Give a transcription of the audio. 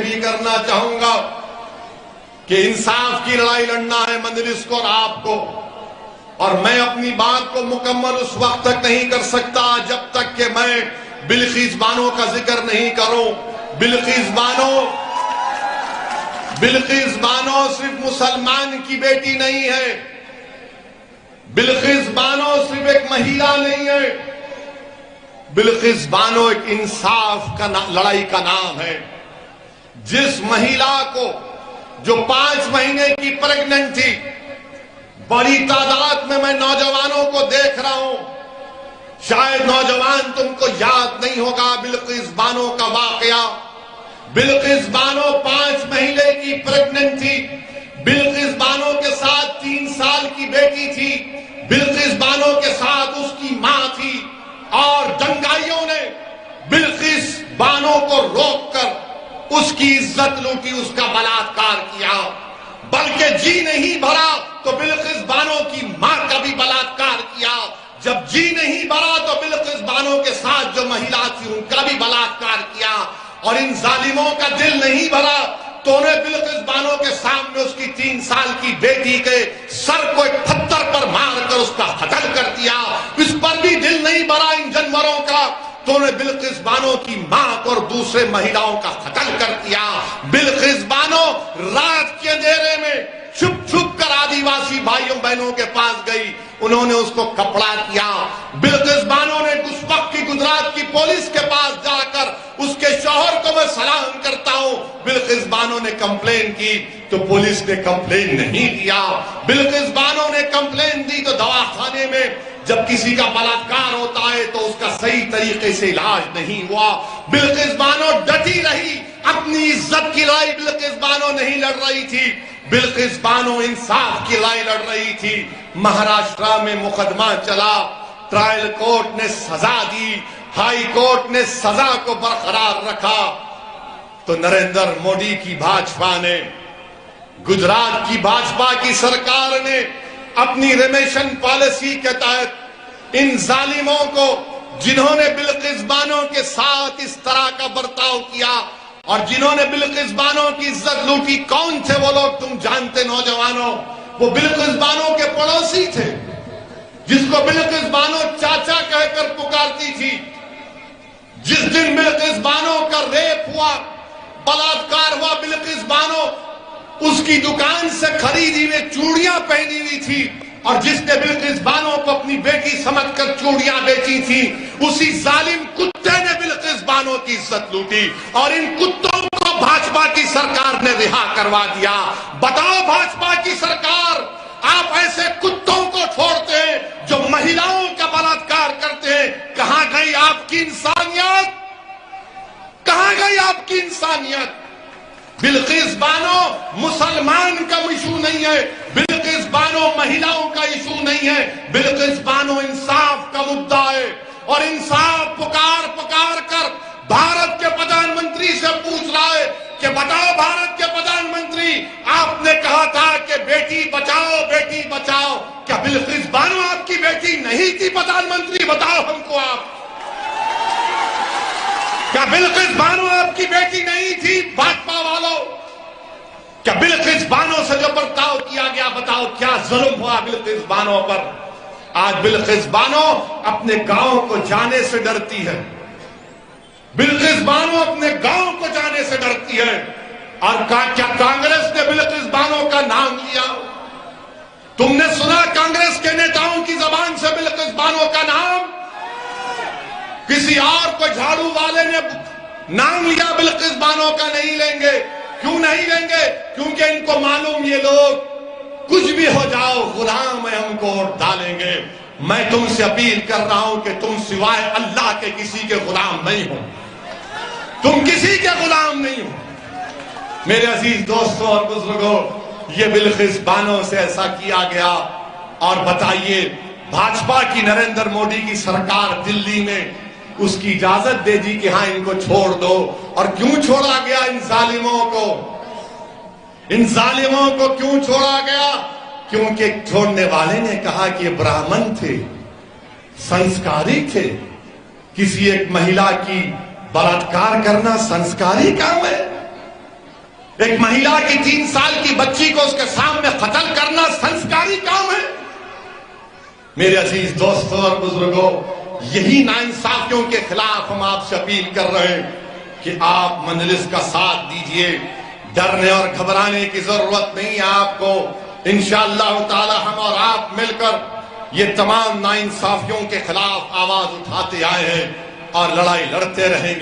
بھی کرنا چاہوں گا کہ انصاف کی لڑائی لڑنا ہے مجلس کو اور آپ کو، اور میں اپنی بات کو مکمل اس وقت تک نہیں کر سکتا جب تک کہ میں بلقیس بانو کا ذکر نہیں کروں۔ بلقیس بانو صرف مسلمان کی بیٹی نہیں ہے، بلقیس بانو صرف ایک مہیلا نہیں ہے، بلقیس بانو ایک انصاف کا لڑائی کا نام ہے۔ جس مہیلا کو جو 5 مہینے کی پریگننٹ تھی، بڑی تعداد میں نوجوانوں کو دیکھ رہا ہوں، شاید نوجوان تم کو یاد نہیں ہوگا بلقیس بانو کا واقعہ۔ بلقیس بانو 5 مہینے کی پریگننٹ تھی، بلقیس بانو کے ساتھ 3 سال کی بیٹی تھی، بلقیس بانو کے ساتھ اس کی ماں تھی، اور دنگائیوں نے بلقیس بانو کو روک کر اس کی عزت لوٹی، اس کا بلاత్కాر کیا، بلکہ جی نہیں بھرا تو بلقیس بانو کی ماں کا بھی بلاత్కాر کیا، جب جی نہیں بھرا تو بلقیس بانو کے ساتھ جو مہیلا تھی ان کا بھی بلاత్కాر کیا، اور ان ظالموں کا دل نہیں بھرا تو انہیں بلقیس بانو کے سامنے اس کی 3 سال کی بیٹی کے سر کو ایک پتھر پر مار کر اس کا قتل کر دیا۔ اس پر بھی دل نہیں بھرا ان جانوروں کا تو انہیں بلقیس بانو کی ماں کو اور دوسرے مہیلاؤں کا قتل کر دیا۔ بلقیس بانو رات کے اندھیرے میں چھپ چھپ کر آدیواسی بھائیوں بہنوں کے پاس گئی، انہوں نے اس کو کپڑا کیا۔ بلقیس بانو نے اس وقت کی گجرات کی پولیس کے پاس جا کر اس کے شوہر کو میں سلام کرتا ہوں، بلقیس بانو نے کمپلین کی تو پولیس نے کمپلین نہیں دیا۔ بلقیس بانو نے کمپلین دی تو دواخانے میں جب کسی کا بلاత్కాر ہوتا ہے تو اس کا صحیح طریقے سے علاج نہیں ہوا۔ بلقیس بانو ڈٹی رہی، اپنی عزت کی لڑائی بلقیس بانو نہیں لڑ رہی تھی، بلقیس بانو انصاف کی لڑائی لڑ رہی تھی۔ مہاراشٹرا میں مقدمہ چلا، ٹرائل کورٹ نے سزا دی، ہائی کورٹ نے سزا کو برقرار رکھا، تو نریندر مودی کی بھاجپا نے، گجرات کی بھاجپا کی سرکار نے اپنی ریمیشن پالیسی کے تحت ان ظالموں کو، جنہوں نے بلقیس بانو کے ساتھ اس طرح کا برتاؤ کیا اور جنہوں نے بلقیس بانو کی عزت لوٹی، کون تھے وہ لوگ تم جانتے نوجوانوں؟ وہ بلقیس بانو کے پڑوسی تھے، جس کو بلقیس بانو چاچا کہہ کر پکارتی تھی۔ جس دن بلقیس بانو کا ریپ ہوا، بلاత్కాر ہوا، بلقیس بانو اس کی دکان سے خریدی ہوئی چوڑیاں پہنی ہوئی تھی، اور جس نے بلقیس بانو کو اپنی بیٹی سمجھ کر چوڑیاں بیچی تھی، اسی ظالم کتے نے بلقیس بانو کی عزت لوٹی، اور ان کتوں کو بھاجپا کی سرکار نے رہا کروا دیا۔ بتاؤ بھاجپا کی سرکار، آپ ایسے کتوں کو چھوڑتے ہیں جو مہیلاؤں کا بلاత్కాر کرتے ہیں، کہاں گئی آپ کی انسانیت؟ کہاں گئی آپ کی انسانیت؟ بلقیس بانو مسلمان کا ایشو نہیں ہے، بلقیس بانو مہیلاؤں کا ایشو نہیں ہے، بلقیس بانو انصاف کا مدعا ہے، اور انصاف پکار پکار کر بھارت کے پردھان منتری سے پوچھ رہا ہے کہ بتاؤ بھارت کے پردھان منتری، آپ نے کہا تھا کہ بیٹی بچاؤ بیٹی بچاؤ، کیا بلقیس بانو آپ کی بیٹی نہیں تھی پردھان منتری؟ بتاؤ ہم کو آپ، کیا بلقیس بانو آپ کی بیٹی نہیں تھی؟ بھاجپا والوں، کیا بلقیس بانو سے جو برتاؤ کیا گیا، بتاؤ کیا ظلم ہوا بلقیس بانو پر؟ آج بلقیس بانو اپنے گاؤں کو جانے سے ڈرتی ہے، بلقیس بانو اپنے گاؤں کو جانے سے ڈرتی ہے، اور کیا کانگریس نے بلقیس بانو کا نام لیا؟ تم نے سنا کانگریس کے نیتاؤں کی زبان سے بلقیس بانو کا نام؟ کسی اور کو جھاڑو والے نے نام لیا بلقیس بانو کا نہیں لیں گے۔ کیوں نہیں لیں گے؟ کیونکہ ان کو معلوم یہ لوگ کچھ بھی ہو جاؤ غلام ہے، ہم کو ووٹ ڈالیں گے۔ میں تم سے اپیل کر رہا ہوں کہ تم سوائے اللہ کے کسی کے غلام نہیں ہو، تم کسی کے غلام نہیں ہو۔ میرے عزیز دوستوں اور بزرگوں، یہ بلقیس بانو سے ایسا کیا گیا، اور بتائیے بھاجپا کی نریندر مودی کی سرکار دلی میں اس کی اجازت دے دی کہ ہاں ان کو چھوڑ دو۔ اور کیوں چھوڑا گیا ان ظالموں کو؟ ان ظالموں کو کیوں چھوڑا گیا؟ کیونکہ چھوڑنے والے نے کہا کہ یہ براہمن تھے، سنسکاری تھے، کسی ایک مہیلا کی بلاత్కాر کرنا سنسکاری کام ہے؟ ایک مہیلا کی 3 سال کی بچی کو اس کے سامنے قتل کرنا سنسکاری کام ہے؟ میرے عزیز دوستوں اور بزرگوں، یہی ناانصافیوں کے خلاف ہم آپ سے اپیل کر رہے ہیں کہ آپ مجلس کا ساتھ دیجئے. ڈرنے اور گھبرانے کی ضرورت نہیں ہے آپ کو. انشاءاللہ تعالی ہم اور آپ مل کر یہ تمام ناانصافیوں کے خلاف آواز اٹھاتے آئے ہیں اور لڑائی لڑتے رہیں گے.